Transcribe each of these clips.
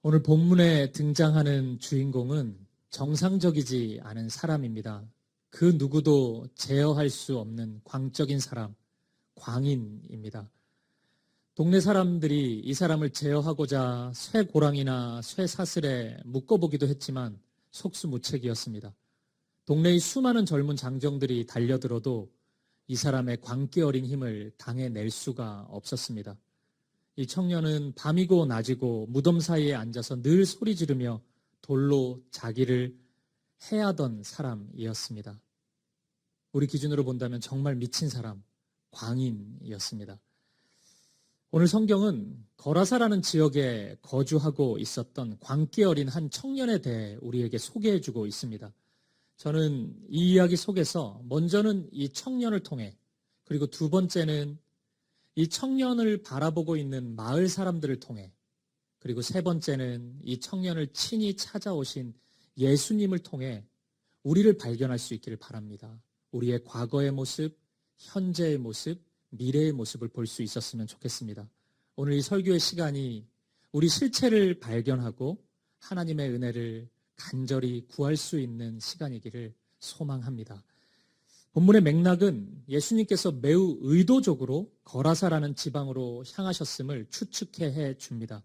오늘 본문에 등장하는 주인공은 정상적이지 않은 사람입니다. 그 누구도 제어할 수 없는 광적인 사람, 광인입니다. 동네 사람들이 이 사람을 제어하고자 쇠고랑이나 쇠사슬에 묶어보기도 했지만 속수무책이었습니다. 동네의 수많은 젊은 장정들이 달려들어도 이 사람의 광기 어린 힘을 당해낼 수가 없었습니다. 이 청년은 밤이고 낮이고 무덤 사이에 앉아서 늘 소리 지르며 돌로 자기를 해하던 사람이었습니다. 우리 기준으로 본다면 정말 미친 사람, 광인이었습니다. 오늘 성경은 거라사라는 지역에 거주하고 있었던 광기 어린 한 청년에 대해 우리에게 소개해주고 있습니다. 저는 이 이야기 속에서 먼저는 이 청년을 통해, 그리고 두 번째는 이 청년을 바라보고 있는 마을 사람들을 통해, 그리고 세 번째는 이 청년을 친히 찾아오신 예수님을 통해 우리를 발견할 수 있기를 바랍니다. 우리의 과거의 모습, 현재의 모습, 미래의 모습을 볼 수 있었으면 좋겠습니다. 오늘 이 설교의 시간이 우리 실체를 발견하고 하나님의 은혜를 간절히 구할 수 있는 시간이기를 소망합니다. 본문의 맥락은 예수님께서 매우 의도적으로 거라사라는 지방으로 향하셨음을 추측해 줍니다.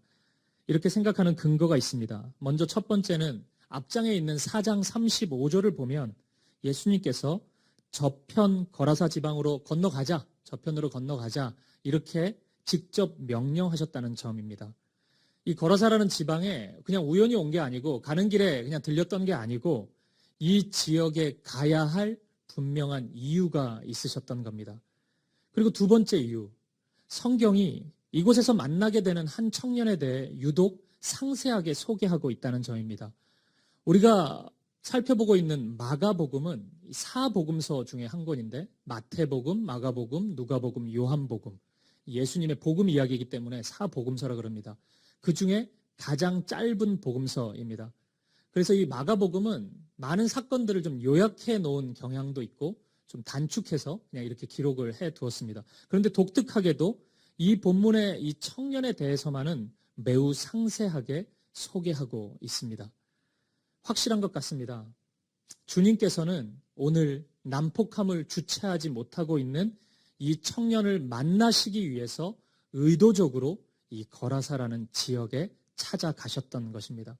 이렇게 생각하는 근거가 있습니다. 먼저 첫 번째는 앞장에 있는 4장 35절을 보면 예수님께서 저편 거라사 지방으로 건너가자, 저편으로 건너가자 이렇게 직접 명령하셨다는 점입니다. 이 거라사라는 지방에 그냥 우연히 온 게 아니고 가는 길에 그냥 들렸던 게 아니고 이 지역에 가야 할 분명한 이유가 있으셨던 겁니다. 그리고 두 번째 이유, 성경이 이곳에서 만나게 되는 한 청년에 대해 유독 상세하게 소개하고 있다는 점입니다. 우리가 살펴보고 있는 마가복음은 사복음서 중에 한 권인데 마태복음, 마가복음, 누가복음, 요한복음, 예수님의 복음 이야기이기 때문에 사복음서라 그럽니다. 그 중에 가장 짧은 복음서입니다. 그래서 이 마가복음은 많은 사건들을 좀 요약해 놓은 경향도 있고 좀 단축해서 그냥 이렇게 기록을 해 두었습니다. 그런데 독특하게도 이 본문의 이 청년에 대해서만은 매우 상세하게 소개하고 있습니다. 확실한 것 같습니다. 주님께서는 오늘 난폭함을 주체하지 못하고 있는 이 청년을 만나시기 위해서 의도적으로 이 거라사라는 지역에 찾아가셨던 것입니다.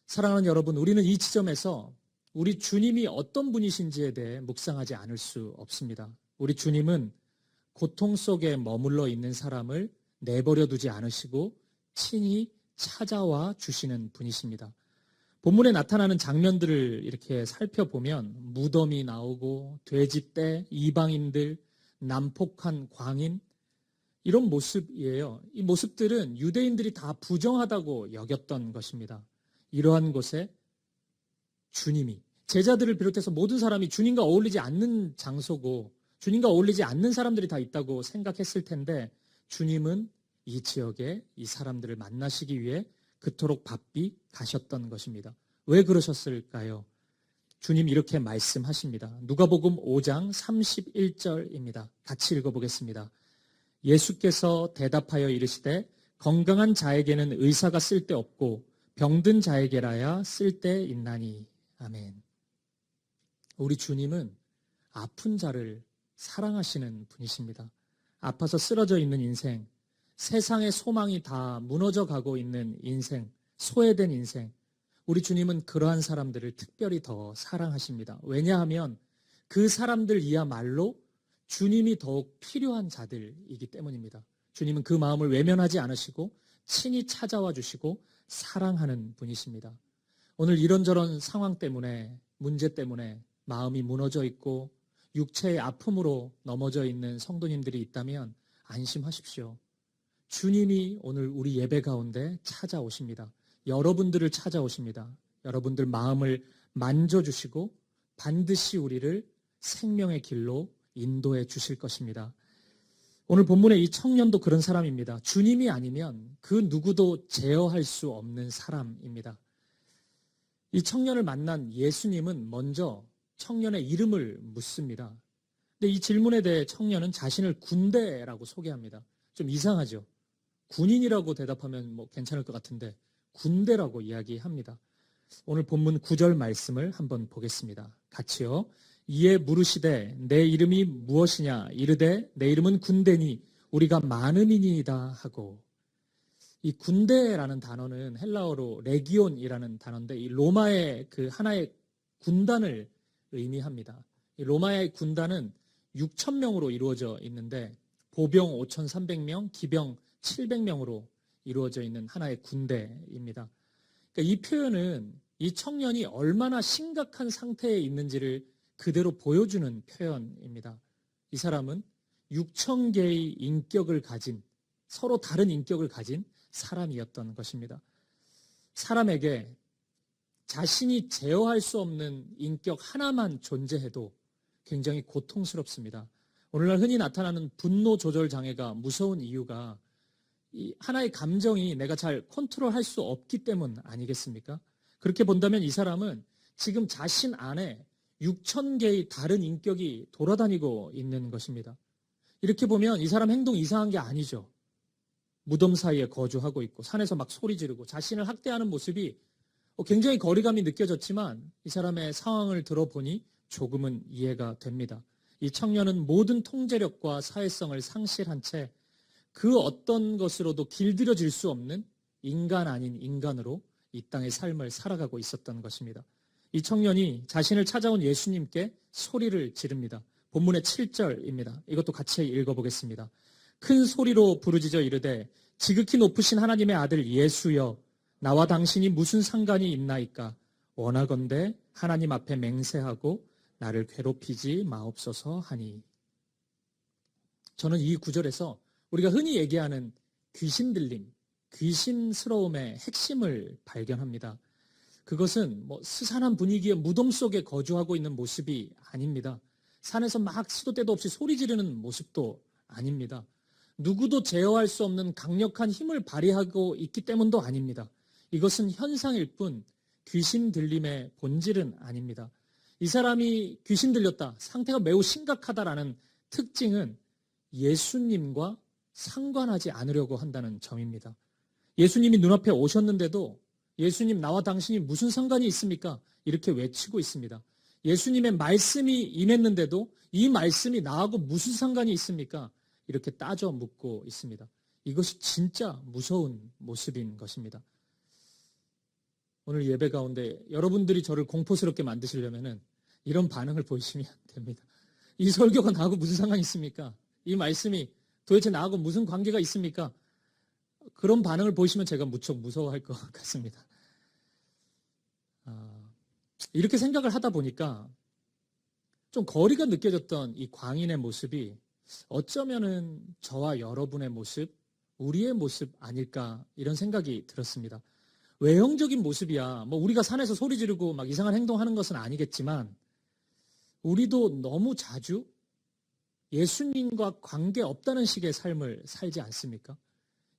사랑하는 여러분, 우리는 이 지점에서 우리 주님이 어떤 분이신지에 대해 묵상하지 않을 수 없습니다. 우리 주님은 고통 속에 머물러 있는 사람을 내버려 두지 않으시고 친히 찾아와 주시는 분이십니다. 본문에 나타나는 장면들을 이렇게 살펴보면 무덤이 나오고 돼지떼, 이방인들, 난폭한 광인, 이런 모습이에요. 이 모습들은 유대인들이 다 부정하다고 여겼던 것입니다. 이러한 곳에 주님이, 제자들을 비롯해서 모든 사람이 주님과 어울리지 않는 장소고 주님과 어울리지 않는 사람들이 다 있다고 생각했을 텐데 주님은 이 지역에 이 사람들을 만나시기 위해 그토록 바삐 가셨던 것입니다. 왜 그러셨을까요? 주님 이렇게 말씀하십니다. 누가복음 5장 31절입니다. 같이 읽어보겠습니다. 예수께서 대답하여 이르시되 건강한 자에게는 의사가 쓸데없고 병든 자에게라야 쓸데있나니. 아멘. 우리 주님은 아픈 자를 사랑하시는 분이십니다. 아파서 쓰러져 있는 인생, 세상의 소망이 다 무너져 가고 있는 인생, 소외된 인생, 우리 주님은 그러한 사람들을 특별히 더 사랑하십니다. 왜냐하면 그 사람들이야말로 주님이 더욱 필요한 자들이기 때문입니다. 주님은 그 마음을 외면하지 않으시고 친히 찾아와 주시고 사랑하는 분이십니다. 오늘 이런저런 상황 때문에, 문제 때문에 마음이 무너져 있고 육체의 아픔으로 넘어져 있는 성도님들이 있다면 안심하십시오. 주님이 오늘 우리 예배 가운데 찾아오십니다. 여러분들을 찾아오십니다. 여러분들 마음을 만져주시고 반드시 우리를 생명의 길로 인도해 주실 것입니다. 오늘 본문의 이 청년도 그런 사람입니다. 주님이 아니면 그 누구도 제어할 수 없는 사람입니다. 이 청년을 만난 예수님은 먼저 청년의 이름을 묻습니다. 근데 이 질문에 대해 청년은 자신을 군대라고 소개합니다. 좀 이상하죠? 군인이라고 대답하면 뭐 괜찮을 것 같은데 군대라고 이야기합니다. 오늘 본문 9절 말씀을 한번 보겠습니다. 같이요. 이에 물으시되 내 이름이 무엇이냐 이르되 내 이름은 군대니 우리가 많음이니이다 하고, 이 군대라는 단어는 헬라어로 레기온이라는 단어인데 이 로마의 그 하나의 군단을 의미합니다. 이 로마의 군단은 6,000명으로 이루어져 있는데 보병 5,300명, 기병 700명으로 이루어져 있는 하나의 군대입니다. 그러니까 이 표현은 이 청년이 얼마나 심각한 상태에 있는지를 그대로 보여주는 표현입니다. 이 사람은 6,000개의 인격을 가진, 서로 다른 인격을 가진 사람이었던 것입니다. 사람에게 자신이 제어할 수 없는 인격 하나만 존재해도 굉장히 고통스럽습니다. 오늘날 흔히 나타나는 분노 조절 장애가 무서운 이유가 이 하나의 감정이 내가 잘 컨트롤할 수 없기 때문 아니겠습니까? 그렇게 본다면 이 사람은 지금 자신 안에 6,000개의 다른 인격이 돌아다니고 있는 것입니다. 이렇게 보면 이 사람 행동 이상한 게 아니죠. 무덤 사이에 거주하고 있고 산에서 막 소리 지르고 자신을 학대하는 모습이 굉장히 거리감이 느껴졌지만 이 사람의 상황을 들어보니 조금은 이해가 됩니다. 이 청년은 모든 통제력과 사회성을 상실한 채 그 어떤 것으로도 길들여질 수 없는 인간 아닌 인간으로 이 땅의 삶을 살아가고 있었던 것입니다. 이 청년이 자신을 찾아온 예수님께 소리를 지릅니다. 본문의 7절입니다. 이것도 같이 읽어보겠습니다. 큰 소리로 부르짖어 이르되 지극히 높으신 하나님의 아들 예수여 나와 당신이 무슨 상관이 있나이까? 원하건대 하나님 앞에 맹세하고 나를 괴롭히지 마옵소서 하니. 저는 이 구절에서 우리가 흔히 얘기하는 귀신 들림, 귀신스러움의 핵심을 발견합니다. 그것은 스산한 분위기의 무덤 속에 거주하고 있는 모습이 아닙니다. 산에서 막 시도 때도 없이 소리 지르는 모습도 아닙니다. 누구도 제어할 수 없는 강력한 힘을 발휘하고 있기 때문도 아닙니다. 이것은 현상일 뿐 귀신 들림의 본질은 아닙니다. 이 사람이 귀신 들렸다, 상태가 매우 심각하다라는 특징은 예수님과 상관하지 않으려고 한다는 점입니다. 예수님이 눈앞에 오셨는데도 예수님 나와 당신이 무슨 상관이 있습니까? 이렇게 외치고 있습니다. 예수님의 말씀이 임했는데도 이 말씀이 나하고 무슨 상관이 있습니까? 이렇게 따져 묻고 있습니다. 이것이 진짜 무서운 모습인 것입니다. 오늘 예배 가운데 여러분들이 저를 공포스럽게 만드시려면 이런 반응을 보이시면 됩니다. 이 설교가 나하고 무슨 상관이 있습니까? 이 말씀이 도대체 나하고 무슨 관계가 있습니까? 그런 반응을 보이시면 제가 무척 무서워할 것 같습니다. 이렇게 생각을 하다 보니까 좀 거리가 느껴졌던 이 광인의 모습이 어쩌면은 저와 여러분의 모습, 우리의 모습 아닐까 이런 생각이 들었습니다. 외형적인 모습이야. 우리가 산에서 소리 지르고 막 이상한 행동하는 것은 아니겠지만 우리도 너무 자주 예수님과 관계없다는 식의 삶을 살지 않습니까?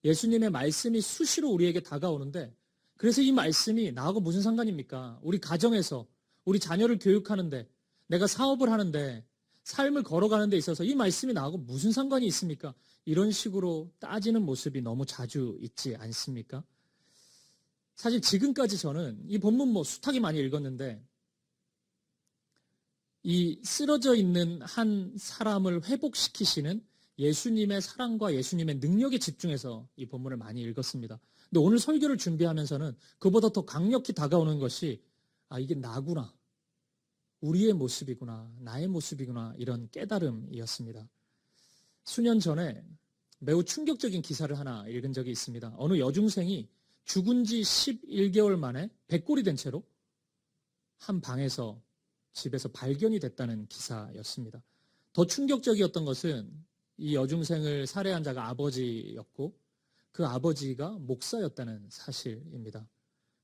예수님의 말씀이 수시로 우리에게 다가오는데 그래서 이 말씀이 나하고 무슨 상관입니까? 우리 가정에서 우리 자녀를 교육하는데 내가 사업을 하는데 삶을 걸어가는 데 있어서 이 말씀이 나하고 무슨 상관이 있습니까? 이런 식으로 따지는 모습이 너무 자주 있지 않습니까? 사실 지금까지 저는 이 본문 숱하게 많이 읽었는데 이 쓰러져 있는 한 사람을 회복시키시는 예수님의 사랑과 예수님의 능력에 집중해서 이 본문을 많이 읽었습니다. 근데 오늘 설교를 준비하면서는 그보다 더 강력히 다가오는 것이 이게 나구나. 우리의 모습이구나. 나의 모습이구나. 이런 깨달음이었습니다. 수년 전에 매우 충격적인 기사를 하나 읽은 적이 있습니다. 어느 여중생이 죽은 지 11개월 만에 백골이 된 채로 한 방에서 집에서 발견이 됐다는 기사였습니다. 더 충격적이었던 것은 이 여중생을 살해한 자가 아버지였고 그 아버지가 목사였다는 사실입니다.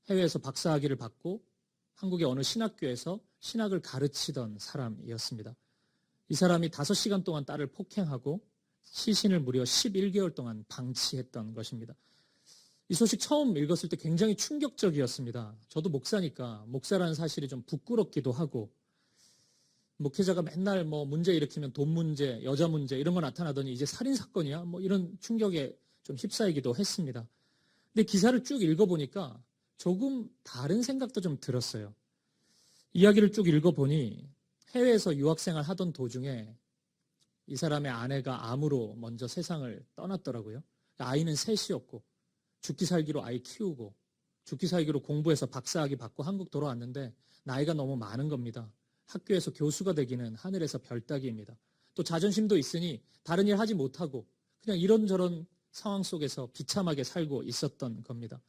해외에서 박사학위를 받고 한국의 어느 신학교에서 신학을 가르치던 사람이었습니다. 이 사람이 5시간 동안 딸을 폭행하고 시신을 무려 11개월 동안 방치했던 것입니다. 이 소식 처음 읽었을 때 굉장히 충격적이었습니다. 저도 목사니까 목사라는 사실이 좀 부끄럽기도 하고 목회자가 맨날 문제 일으키면 돈 문제, 여자 문제 이런 거 나타나더니 이제 살인 사건이야? 이런 충격에 좀 휩싸이기도 했습니다. 근데 기사를 쭉 읽어보니까 조금 다른 생각도 좀 들었어요. 이야기를 쭉 읽어보니 해외에서 유학생활 하던 도중에 이 사람의 아내가 암으로 먼저 세상을 떠났더라고요. 아이는 셋이었고 죽기 살기로 아이 키우고 죽기 살기로 공부해서 박사학위 받고 한국 돌아왔는데 나이가 너무 많은 겁니다. 학교에서 교수가 되기는 하늘에서 별 따기입니다. 또 자존심도 있으니 다른 일 하지 못하고 그냥 이런저런 상황 속에서 비참하게 살고 있었던 겁니다.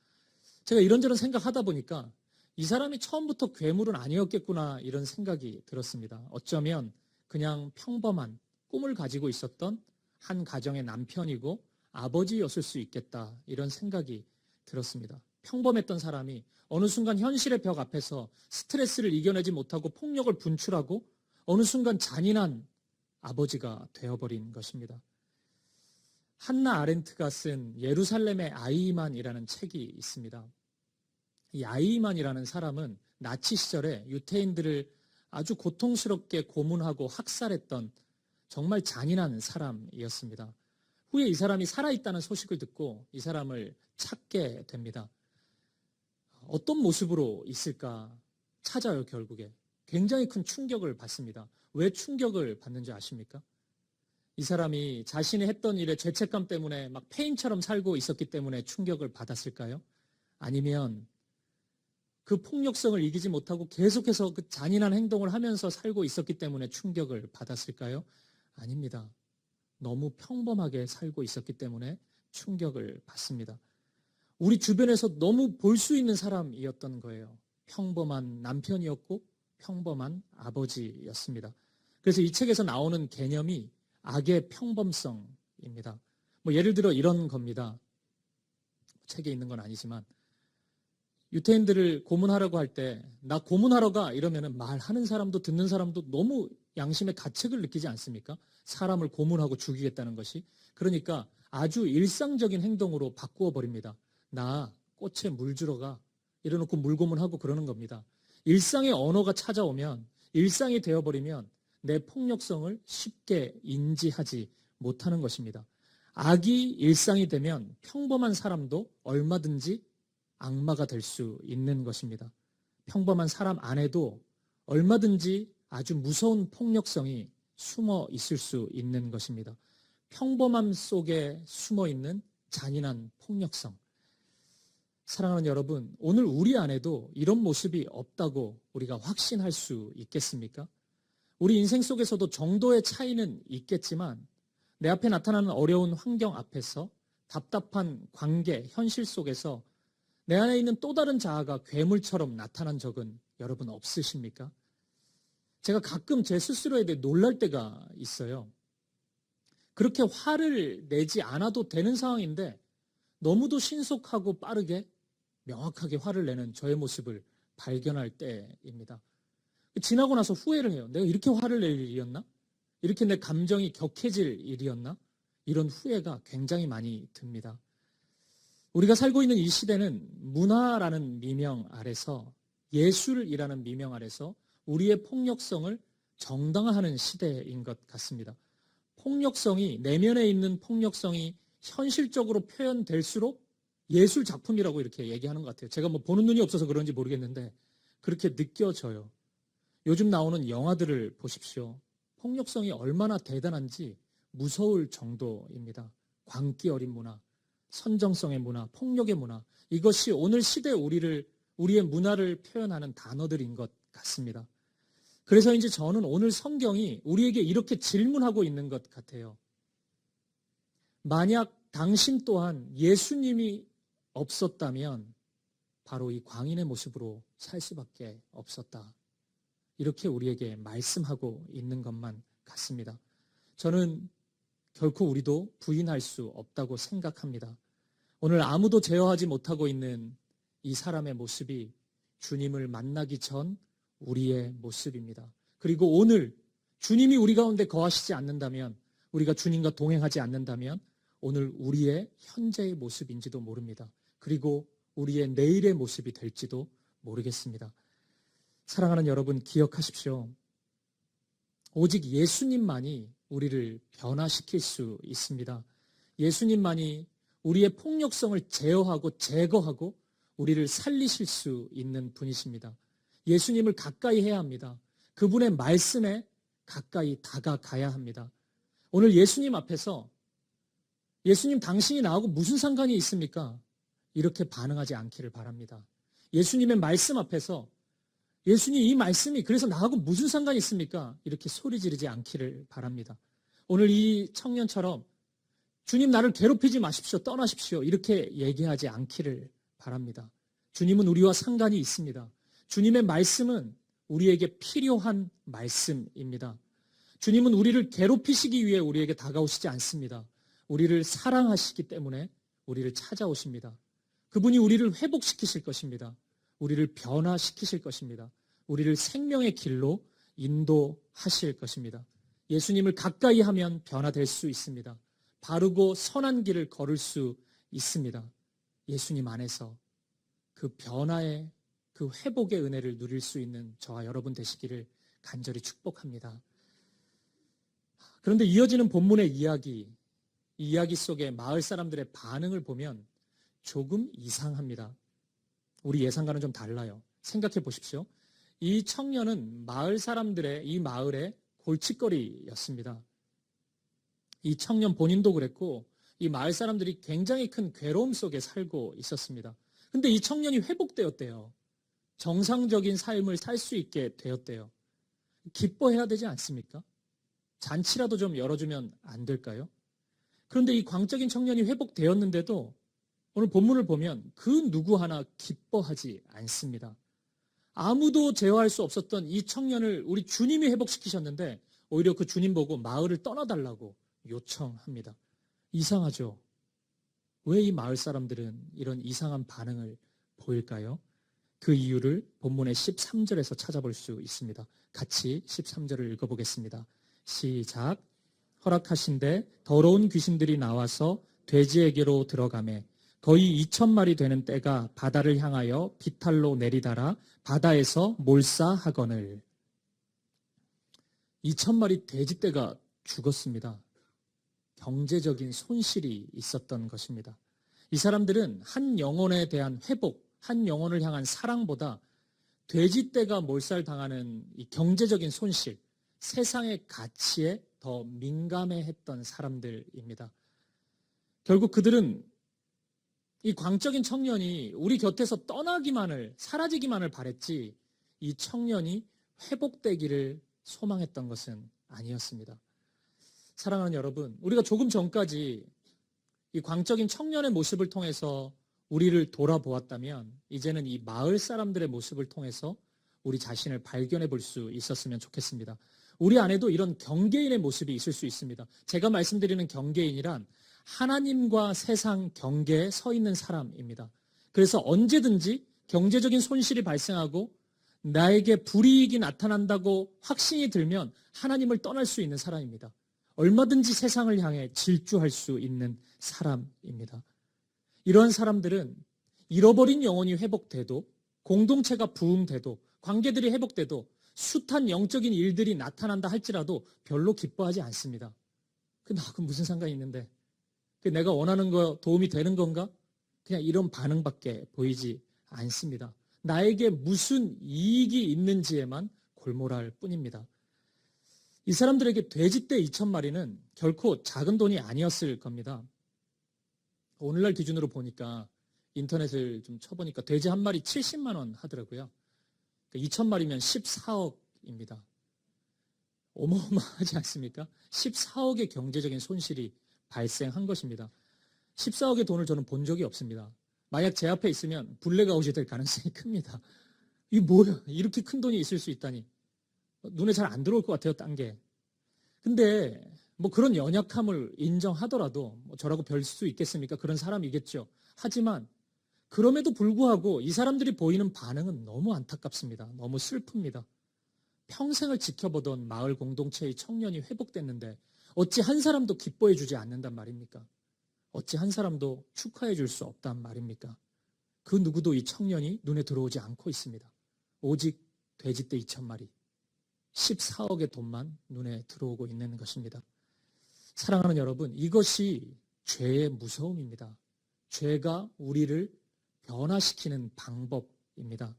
제가 이런저런 생각하다 보니까 이 사람이 처음부터 괴물은 아니었겠구나 이런 생각이 들었습니다. 어쩌면 그냥 평범한 꿈을 가지고 있었던 한 가정의 남편이고 아버지였을 수 있겠다 이런 생각이 들었습니다. 평범했던 사람이 어느 순간 현실의 벽 앞에서 스트레스를 이겨내지 못하고 폭력을 분출하고 어느 순간 잔인한 아버지가 되어버린 것입니다. 한나 아렌트가 쓴 예루살렘의 아이만이라는 책이 있습니다. 이 아이만이라는 사람은 나치 시절에 유태인들을 아주 고통스럽게 고문하고 학살했던 정말 잔인한 사람이었습니다. 후에 이 사람이 살아있다는 소식을 듣고 이 사람을 찾게 됩니다. 어떤 모습으로 있을까 찾아요, 결국에. 굉장히 큰 충격을 받습니다. 왜 충격을 받는지 아십니까? 이 사람이 자신이 했던 일에 죄책감 때문에 막 폐인처럼 살고 있었기 때문에 충격을 받았을까요? 아니면 그 폭력성을 이기지 못하고 계속해서 그 잔인한 행동을 하면서 살고 있었기 때문에 충격을 받았을까요? 아닙니다. 너무 평범하게 살고 있었기 때문에 충격을 받습니다. 우리 주변에서 너무 볼 수 있는 사람이었던 거예요. 평범한 남편이었고 평범한 아버지였습니다. 그래서 이 책에서 나오는 개념이 악의 평범성입니다. 예를 들어 이런 겁니다. 책에 있는 건 아니지만 유태인들을 고문하라고 할 때 나 고문하러 가 이러면은 말하는 사람도 듣는 사람도 너무 양심의 가책을 느끼지 않습니까? 사람을 고문하고 죽이겠다는 것이. 그러니까 아주 일상적인 행동으로 바꾸어 버립니다. 나 꽃에 물 주러 가 이래놓고 물고문하고 그러는 겁니다. 일상의 언어가 찾아오면 일상이 되어버리면 내 폭력성을 쉽게 인지하지 못하는 것입니다. 악이 일상이 되면 평범한 사람도 얼마든지 악마가 될 수 있는 것입니다. 평범한 사람 안에도 얼마든지 아주 무서운 폭력성이 숨어 있을 수 있는 것입니다. 평범함 속에 숨어 있는 잔인한 폭력성. 사랑하는 여러분, 오늘 우리 안에도 이런 모습이 없다고 우리가 확신할 수 있겠습니까? 우리 인생 속에서도 정도의 차이는 있겠지만 내 앞에 나타나는 어려운 환경 앞에서 답답한 관계, 현실 속에서 내 안에 있는 또 다른 자아가 괴물처럼 나타난 적은 여러분 없으십니까? 제가 가끔 제 스스로에 대해 놀랄 때가 있어요. 그렇게 화를 내지 않아도 되는 상황인데 너무도 신속하고 빠르게 명확하게 화를 내는 저의 모습을 발견할 때입니다. 지나고 나서 후회를 해요. 내가 이렇게 화를 낼 일이었나? 이렇게 내 감정이 격해질 일이었나? 이런 후회가 굉장히 많이 듭니다. 우리가 살고 있는 이 시대는 문화라는 미명 아래서 예술이라는 미명 아래서 우리의 폭력성을 정당화하는 시대인 것 같습니다. 폭력성이 내면에 있는 폭력성이 현실적으로 표현될수록 예술 작품이라고 이렇게 얘기하는 것 같아요. 제가 보는 눈이 없어서 그런지 모르겠는데 그렇게 느껴져요. 요즘 나오는 영화들을 보십시오. 폭력성이 얼마나 대단한지 무서울 정도입니다. 광기 어린 문화, 선정성의 문화, 폭력의 문화. 이것이 오늘 시대 우리의 문화를 표현하는 단어들인 것 같습니다. 그래서인지 저는 오늘 성경이 우리에게 이렇게 질문하고 있는 것 같아요. 만약 당신 또한 예수님이 없었다면 바로 이 광인의 모습으로 살 수밖에 없었다. 이렇게 우리에게 말씀하고 있는 것만 같습니다. 저는 결코 우리도 부인할 수 없다고 생각합니다. 오늘 아무도 제어하지 못하고 있는 이 사람의 모습이 주님을 만나기 전 우리의 모습입니다. 그리고 오늘 주님이 우리 가운데 거하시지 않는다면, 우리가 주님과 동행하지 않는다면 오늘 우리의 현재의 모습인지도 모릅니다. 그리고 우리의 내일의 모습이 될지도 모르겠습니다. 사랑하는 여러분, 기억하십시오. 오직 예수님만이 우리를 변화시킬 수 있습니다. 예수님만이 우리의 폭력성을 제어하고 제거하고 우리를 살리실 수 있는 분이십니다. 예수님을 가까이 해야 합니다. 그분의 말씀에 가까이 다가가야 합니다. 오늘 예수님 앞에서 예수님 당신이 나하고 무슨 상관이 있습니까? 이렇게 반응하지 않기를 바랍니다. 예수님의 말씀 앞에서 예수님 이 말씀이 그래서 나하고 무슨 상관이 있습니까? 이렇게 소리 지르지 않기를 바랍니다. 오늘 이 청년처럼 주님 나를 괴롭히지 마십시오. 떠나십시오. 이렇게 얘기하지 않기를 바랍니다. 주님은 우리와 상관이 있습니다. 주님의 말씀은 우리에게 필요한 말씀입니다. 주님은 우리를 괴롭히시기 위해 우리에게 다가오시지 않습니다. 우리를 사랑하시기 때문에 우리를 찾아오십니다. 그분이 우리를 회복시키실 것입니다. 우리를 변화시키실 것입니다. 우리를 생명의 길로 인도하실 것입니다. 예수님을 가까이 하면 변화될 수 있습니다. 바르고 선한 길을 걸을 수 있습니다. 예수님 안에서 그 변화의 그 회복의 은혜를 누릴 수 있는 저와 여러분 되시기를 간절히 축복합니다. 그런데 이어지는 본문의 이 이야기 속에 마을 사람들의 반응을 보면 조금 이상합니다. 우리 예상과는 좀 달라요. 생각해 보십시오. 이 청년은 마을 사람들의 이 마을의 골칫거리였습니다. 이 청년 본인도 그랬고 이 마을 사람들이 굉장히 큰 괴로움 속에 살고 있었습니다. 근데 이 청년이 회복되었대요. 정상적인 삶을 살 수 있게 되었대요. 기뻐해야 되지 않습니까? 잔치라도 좀 열어주면 안 될까요? 그런데 이 광적인 청년이 회복되었는데도 오늘 본문을 보면 그 누구 하나 기뻐하지 않습니다. 아무도 제어할 수 없었던 이 청년을 우리 주님이 회복시키셨는데 오히려 그 주님 보고 마을을 떠나달라고 요청합니다. 이상하죠? 왜 이 마을 사람들은 이런 이상한 반응을 보일까요? 그 이유를 본문의 13절에서 찾아볼 수 있습니다. 같이 13절을 읽어보겠습니다. 시작. 허락하신데 더러운 귀신들이 나와서 돼지에게로 들어가매 거의 2,000마리 되는 떼가 바다를 향하여 비탈로 내리달아 바다에서 몰사하거늘. 2,000마리 돼지떼가 죽었습니다. 경제적인 손실이 있었던 것입니다. 이 사람들은 한 영혼에 대한 회복, 한 영혼을 향한 사랑보다 돼지떼가 몰살당하는 이 경제적인 손실, 세상의 가치에 더 민감해했던 사람들입니다. 결국 그들은 이 광적인 청년이 우리 곁에서 떠나기만을, 사라지기만을 바랬지 이 청년이 회복되기를 소망했던 것은 아니었습니다. 사랑하는 여러분, 우리가 조금 전까지 이 광적인 청년의 모습을 통해서 우리를 돌아보았다면 이제는 이 마을 사람들의 모습을 통해서 우리 자신을 발견해 볼 수 있었으면 좋겠습니다. 우리 안에도 이런 경계인의 모습이 있을 수 있습니다. 제가 말씀드리는 경계인이란 하나님과 세상 경계에 서 있는 사람입니다. 그래서 언제든지 경제적인 손실이 발생하고 나에게 불이익이 나타난다고 확신이 들면 하나님을 떠날 수 있는 사람입니다. 얼마든지 세상을 향해 질주할 수 있는 사람입니다. 이러한 사람들은 잃어버린 영혼이 회복돼도 공동체가 부흥돼도 관계들이 회복돼도 숱한 영적인 일들이 나타난다 할지라도 별로 기뻐하지 않습니다. 나하고 무슨 상관이 있는데 내가 원하는 거 도움이 되는 건가? 그냥 이런 반응밖에 보이지 않습니다. 나에게 무슨 이익이 있는지에만 골몰할 뿐입니다. 이 사람들에게 돼지떼 2,000마리는 결코 작은 돈이 아니었을 겁니다. 오늘날 기준으로 보니까 인터넷을 좀 쳐보니까 돼지 한 마리 70만 원 하더라고요. 2,000마리면 14억입니다. 어마어마하지 않습니까? 14억의 경제적인 손실이 발생한 것입니다. 14억의 돈을 저는 본 적이 없습니다. 만약 제 앞에 있으면 블랙아웃이 될 가능성이 큽니다. 이게 뭐야? 이렇게 큰 돈이 있을 수 있다니. 눈에 잘 안 들어올 것 같아요, 딴 게. 근데 그런 연약함을 인정하더라도 저라고 별 수 있겠습니까? 그런 사람이겠죠. 하지만 그럼에도 불구하고 이 사람들이 보이는 반응은 너무 안타깝습니다. 너무 슬픕니다. 평생을 지켜보던 마을 공동체의 청년이 회복됐는데 어찌 한 사람도 기뻐해 주지 않는단 말입니까? 어찌 한 사람도 축하해 줄 수 없단 말입니까? 그 누구도 이 청년이 눈에 들어오지 않고 있습니다. 오직 돼지떼 2,000마리, 14억의 돈만 눈에 들어오고 있는 것입니다. 사랑하는 여러분, 이것이 죄의 무서움입니다. 죄가 우리를 변화시키는 방법입니다.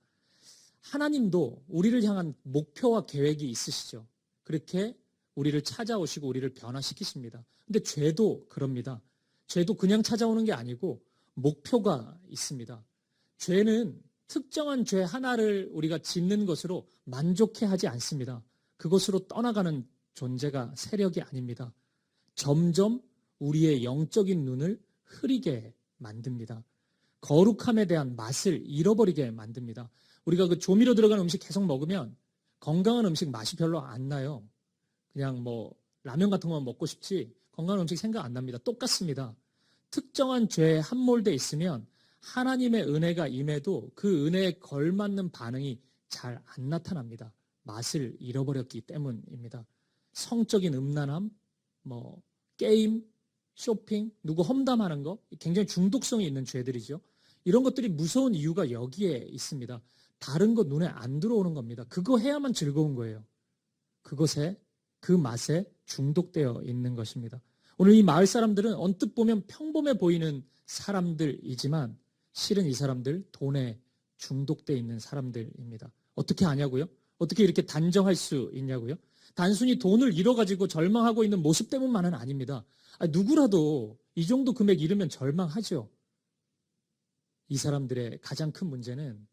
하나님도 우리를 향한 목표와 계획이 있으시죠. 그렇게 우리를 찾아오시고 우리를 변화시키십니다. 근데 죄도 그럽니다. 죄도 그냥 찾아오는 게 아니고 목표가 있습니다. 죄는 특정한 죄 하나를 우리가 짓는 것으로 만족해 하지 않습니다. 그것으로 떠나가는 존재가 세력이 아닙니다. 점점 우리의 영적인 눈을 흐리게 만듭니다. 거룩함에 대한 맛을 잃어버리게 만듭니다. 우리가 그 조미료 들어간 음식 계속 먹으면 건강한 음식 맛이 별로 안 나요. 그냥 뭐 라면 같은 것만 먹고 싶지 건강한 음식 생각 안 납니다. 똑같습니다. 특정한 죄에 함몰돼 있으면 하나님의 은혜가 임해도 그 은혜에 걸맞는 반응이 잘 안 나타납니다. 맛을 잃어버렸기 때문입니다. 성적인 음란함, 뭐 게임, 쇼핑, 누구 험담하는 거 굉장히 중독성이 있는 죄들이죠. 이런 것들이 무서운 이유가 여기에 있습니다. 다른 것 눈에 안 들어오는 겁니다. 그거 해야만 즐거운 거예요. 그것에 그 맛에 중독되어 있는 것입니다. 오늘 이 마을 사람들은 언뜻 보면 평범해 보이는 사람들이지만 실은 이 사람들 돈에 중독되어 있는 사람들입니다. 어떻게 아냐고요? 어떻게 이렇게 단정할 수 있냐고요? 단순히 돈을 잃어가지고 절망하고 있는 모습 때문만은 아닙니다. 누구라도 이 정도 금액 잃으면 절망하죠. 이 사람들의 가장 큰 문제는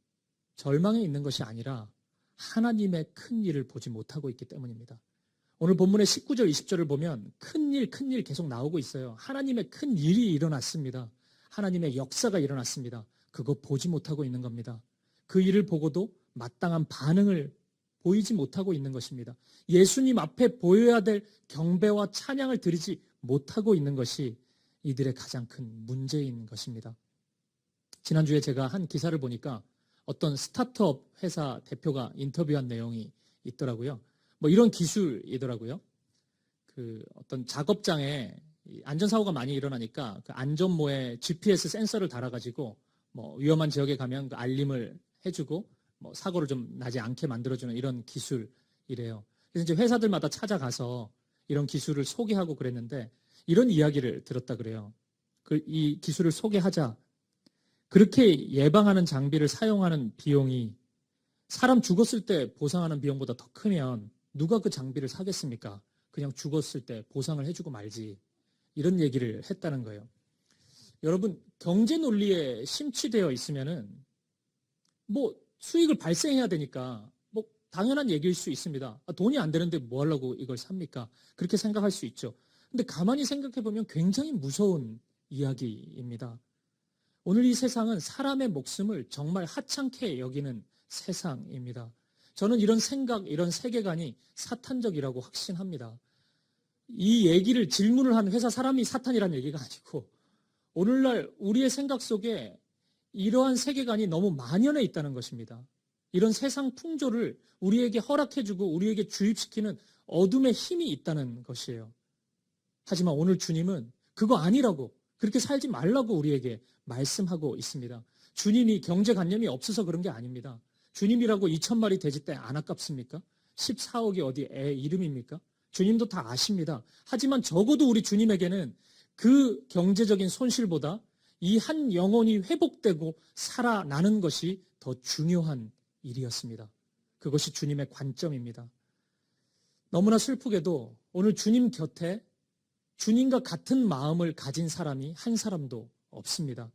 절망에 있는 것이 아니라 하나님의 큰 일을 보지 못하고 있기 때문입니다. 오늘 본문의 19절, 20절을 보면 큰 일 계속 나오고 있어요. 하나님의 큰 일이 일어났습니다. 하나님의 역사가 일어났습니다. 그거 보지 못하고 있는 겁니다. 그 일을 보고도 마땅한 반응을 보이지 못하고 있는 것입니다. 예수님 앞에 보여야 될 경배와 찬양을 드리지 못하고 있는 것이 이들의 가장 큰 문제인 것입니다. 지난주에 제가 한 기사를 보니까 어떤 스타트업 회사 대표가 인터뷰한 내용이 있더라고요. 뭐 이런 기술이더라고요. 그 어떤 작업장에 안전사고가 많이 일어나니까 그 안전모에 GPS 센서를 달아가지고 뭐 위험한 지역에 가면 그 알림을 해주고 뭐 사고를 좀 나지 않게 만들어주는 이런 기술이래요. 그래서 이제 회사들마다 찾아가서 이런 기술을 소개하고 그랬는데 이런 이야기를 들었다 그래요. 이 기술을 소개하자 그렇게 예방하는 장비를 사용하는 비용이 사람 죽었을 때 보상하는 비용보다 더 크면 누가 그 장비를 사겠습니까? 그냥 죽었을 때 보상을 해주고 말지. 이런 얘기를 했다는 거예요. 여러분, 경제 논리에 심취되어 있으면은 뭐 수익을 발생해야 되니까 뭐 당연한 얘기일 수 있습니다. 돈이 안 되는데 뭐 하려고 이걸 삽니까? 그렇게 생각할 수 있죠. 근데 가만히 생각해 보면 굉장히 무서운 이야기입니다. 오늘 이 세상은 사람의 목숨을 정말 하찮게 여기는 세상입니다. 저는 이런 생각, 이런 세계관이 사탄적이라고 확신합니다. 이 얘기를 질문을 한 회사 사람이 사탄이라는 얘기가 아니고 오늘날 우리의 생각 속에 이러한 세계관이 너무 만연해 있다는 것입니다. 이런 세상 풍조를 우리에게 허락해주고 우리에게 주입시키는 어둠의 힘이 있다는 것이에요. 하지만 오늘 주님은 그거 아니라고, 그렇게 살지 말라고 우리에게 말씀하고 있습니다. 주님이 경제관념이 없어서 그런 게 아닙니다. 주님이라고 2,000마리 돼지떼 안 아깝습니까? 14억이 어디 애 이름입니까? 주님도 다 아십니다. 하지만 적어도 우리 주님에게는 그 경제적인 손실보다 이 한 영혼이 회복되고 살아나는 것이 더 중요한 일이었습니다. 그것이 주님의 관점입니다. 너무나 슬프게도 오늘 주님 곁에 주님과 같은 마음을 가진 사람이 한 사람도 없습니다.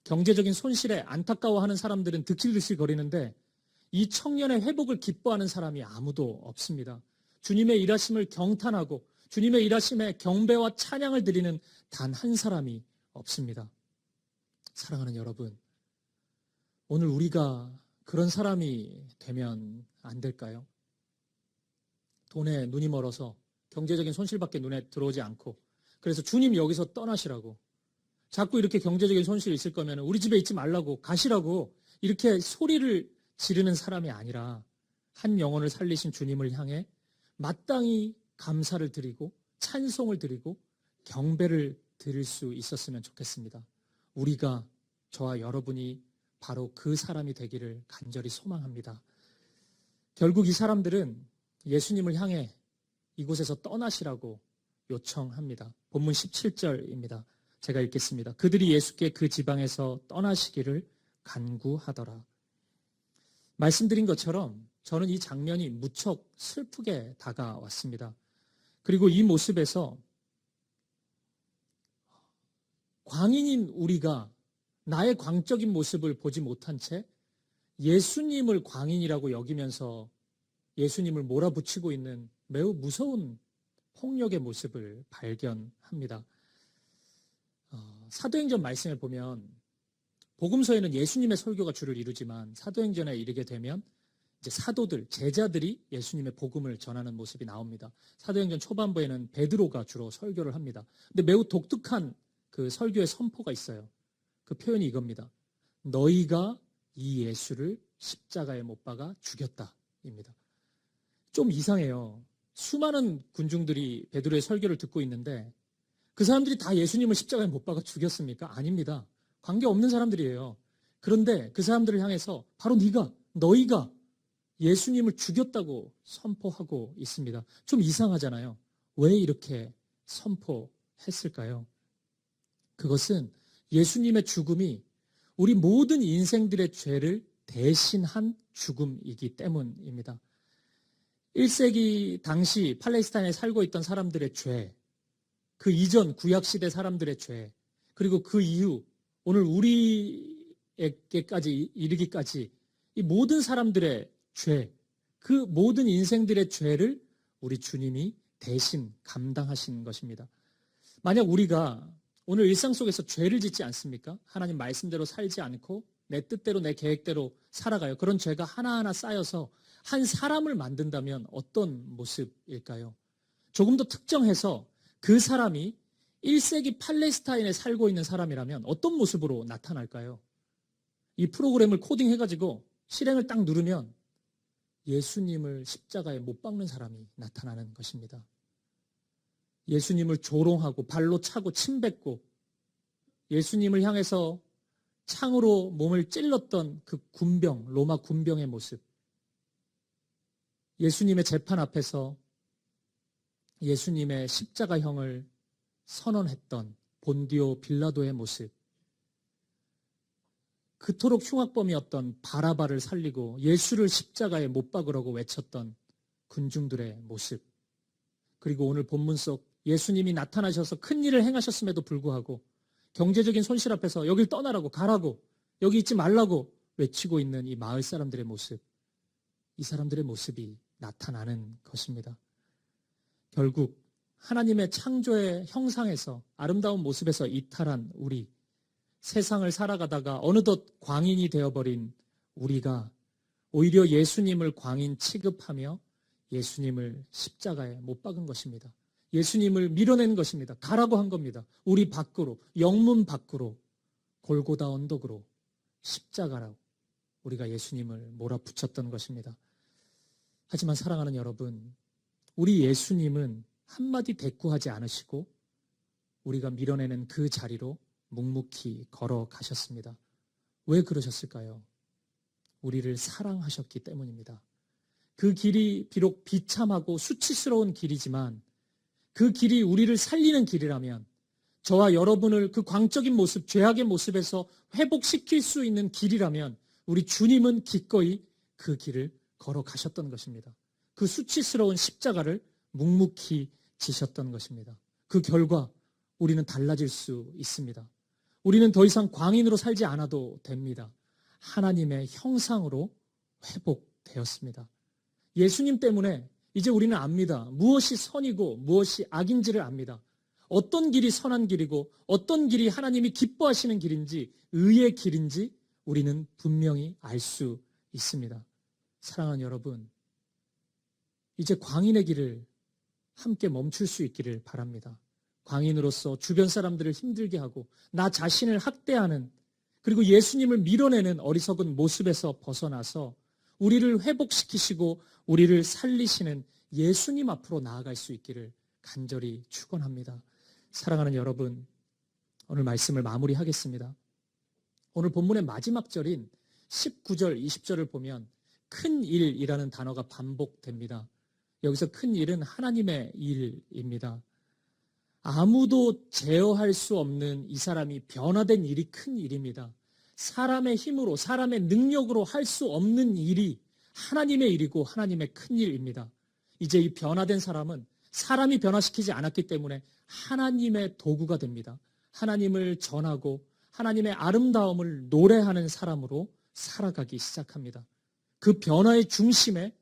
경제적인 손실에 안타까워하는 사람들은 득실득실 거리는데 이 청년의 회복을 기뻐하는 사람이 아무도 없습니다. 주님의 일하심을 경탄하고 주님의 일하심에 경배와 찬양을 드리는 단 한 사람이 없습니다. 사랑하는 여러분, 오늘 우리가 그런 사람이 되면 안 될까요? 돈에 눈이 멀어서 경제적인 손실밖에 눈에 들어오지 않고 그래서 주님 여기서 떠나시라고 자꾸 이렇게 경제적인 손실이 있을 거면 우리 집에 있지 말라고 가시라고 이렇게 소리를 지르는 사람이 아니라 한 영혼을 살리신 주님을 향해 마땅히 감사를 드리고 찬송을 드리고 경배를 드릴 수 있었으면 좋겠습니다. 우리가 저와 여러분이 바로 그 사람이 되기를 간절히 소망합니다. 결국 이 사람들은 예수님을 향해 이곳에서 떠나시라고 요청합니다. 본문 17절입니다. 제가 읽겠습니다. 그들이 예수께 그 지방에서 떠나시기를 간구하더라. 말씀드린 것처럼 저는 이 장면이 무척 슬프게 다가왔습니다. 그리고 이 모습에서 광인인 우리가 나의 광적인 모습을 보지 못한 채 예수님을 광인이라고 여기면서 예수님을 몰아붙이고 있는 매우 무서운 폭력의 모습을 발견합니다. 사도행전 말씀에 보면 복음서에는 예수님의 설교가 주를 이루지만 사도행전에 이르게 되면 이제 사도들, 제자들이 예수님의 복음을 전하는 모습이 나옵니다. 사도행전 초반부에는 베드로가 주로 설교를 합니다. 근데 매우 독특한 그 설교의 선포가 있어요. 그 표현이 이겁니다. 너희가 이 예수를 십자가에 못 박아 죽였다입니다. 좀 이상해요. 수많은 군중들이 베드로의 설교를 듣고 있는데 그 사람들이 다 예수님을 십자가에 못 박아 죽였습니까? 아닙니다. 관계없는 사람들이에요. 그런데 그 사람들을 향해서 바로 너희가 예수님을 죽였다고 선포하고 있습니다. 좀 이상하잖아요. 왜 이렇게 선포했을까요? 그것은 예수님의 죽음이 우리 모든 인생들의 죄를 대신한 죽음이기 때문입니다. 1세기 당시 팔레스타인에 살고 있던 사람들의 죄, 그 이전 구약시대 사람들의 죄, 그리고 그 이후 오늘 우리에게까지 이르기까지 이 모든 사람들의 죄, 그 모든 인생들의 죄를 우리 주님이 대신 감당하신 것입니다. 만약 우리가 오늘 일상 속에서 죄를 짓지 않습니까? 하나님 말씀대로 살지 않고 내 뜻대로 내 계획대로 살아가요. 그런 죄가 하나하나 쌓여서 한 사람을 만든다면 어떤 모습일까요? 조금 더 특정해서 그 사람이 1세기 팔레스타인에 살고 있는 사람이라면 어떤 모습으로 나타날까요? 이 프로그램을 코딩해가지고 실행을 딱 누르면 예수님을 십자가에 못 박는 사람이 나타나는 것입니다. 예수님을 조롱하고 발로 차고 침뱉고 예수님을 향해서 창으로 몸을 찔렀던 그 군병, 로마 군병의 모습. 예수님의 재판 앞에서 예수님의 십자가형을 선언했던 본디오 빌라도의 모습. 그토록 흉악범이었던 바라바를 살리고 예수를 십자가에 못 박으라고 외쳤던 군중들의 모습. 그리고 오늘 본문 속 예수님이 나타나셔서 큰 일을 행하셨음에도 불구하고 경제적인 손실 앞에서 여길 떠나라고 가라고 여기 있지 말라고 외치고 있는 이 마을 사람들의 모습. 이 사람들의 모습이 나타나는 것입니다. 결국 하나님의 창조의 형상에서 아름다운 모습에서 이탈한 우리, 세상을 살아가다가 어느덧 광인이 되어버린 우리가 오히려 예수님을 광인 취급하며 예수님을 십자가에 못 박은 것입니다. 예수님을 밀어낸 것입니다. 가라고 한 겁니다. 우리 밖으로, 영문 밖으로, 골고다 언덕으로, 십자가라고 우리가 예수님을 몰아붙였던 것입니다. 하지만 사랑하는 여러분, 우리 예수님은 한마디 대꾸하지 않으시고 우리가 밀어내는 그 자리로 묵묵히 걸어가셨습니다. 왜 그러셨을까요? 우리를 사랑하셨기 때문입니다. 그 길이 비록 비참하고 수치스러운 길이지만 그 길이 우리를 살리는 길이라면 저와 여러분을 그 광적인 모습, 죄악의 모습에서 회복시킬 수 있는 길이라면 우리 주님은 기꺼이 그 길을 걸어가셨던 것입니다. 그 수치스러운 십자가를 묵묵히 지셨던 것입니다. 그 결과 우리는 달라질 수 있습니다. 우리는 더 이상 광인으로 살지 않아도 됩니다. 하나님의 형상으로 회복되었습니다. 예수님 때문에 이제 우리는 압니다. 무엇이 선이고 무엇이 악인지를 압니다. 어떤 길이 선한 길이고 어떤 길이 하나님이 기뻐하시는 길인지 의의 길인지 우리는 분명히 알 수 있습니다. 사랑하는 여러분, 이제 광인의 길을 함께 멈출 수 있기를 바랍니다. 광인으로서 주변 사람들을 힘들게 하고 나 자신을 학대하는 그리고 예수님을 밀어내는 어리석은 모습에서 벗어나서 우리를 회복시키시고 우리를 살리시는 예수님 앞으로 나아갈 수 있기를 간절히 축원합니다. 사랑하는 여러분, 오늘 말씀을 마무리하겠습니다. 오늘 본문의 마지막 절인 19절, 20절을 보면 큰 일이라는 단어가 반복됩니다. 여기서 큰 일은 하나님의 일입니다. 아무도 제어할 수 없는 이 사람이 변화된 일이 큰 일입니다. 사람의 힘으로, 사람의 능력으로 할 수 없는 일이 하나님의 일이고 하나님의 큰 일입니다. 이제 이 변화된 사람은 사람이 변화시키지 않았기 때문에 하나님의 도구가 됩니다. 하나님을 전하고 하나님의 아름다움을 노래하는 사람으로 살아가기 시작합니다. 그 변화의 중심에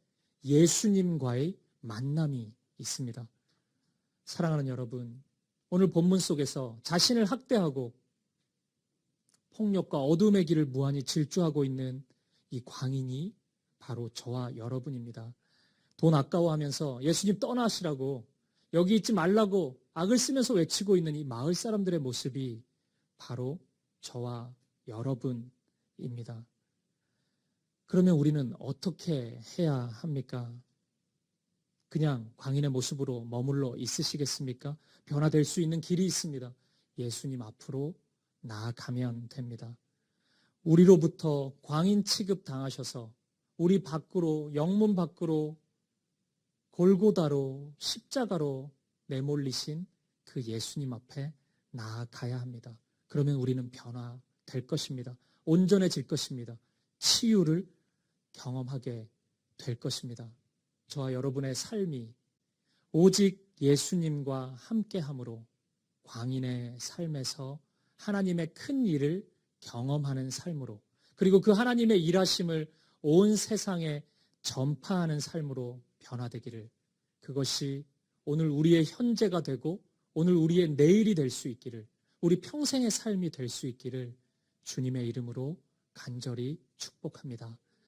예수님과의 만남이 있습니다. 사랑하는 여러분, 오늘 본문 속에서 자신을 학대하고 폭력과 어둠의 길을 무한히 질주하고 있는 이 광인이 바로 저와 여러분입니다. 돈 아까워하면서 예수님 떠나시라고, 여기 있지 말라고 악을 쓰면서 외치고 있는 이 마을 사람들의 모습이 바로 저와 여러분입니다. 그러면 우리는 어떻게 해야 합니까? 그냥 광인의 모습으로 머물러 있으시겠습니까? 변화될 수 있는 길이 있습니다. 예수님 앞으로 나아가면 됩니다. 우리로부터 광인 취급 당하셔서 우리 밖으로, 영문 밖으로, 골고다로, 십자가로 내몰리신 그 예수님 앞에 나아가야 합니다. 그러면 우리는 변화될 것입니다. 온전해질 것입니다. 치유를 경험하게 될 것입니다. 저와 여러분의 삶이 오직 예수님과 함께함으로 광인의 삶에서 하나님의 큰 일을 경험하는 삶으로, 그리고 그 하나님의 일하심을 온 세상에 전파하는 삶으로 변화되기를, 그것이 오늘 우리의 현재가 되고 오늘 우리의 내일이 될 수 있기를, 우리 평생의 삶이 될 수 있기를 주님의 이름으로 간절히 축복합니다.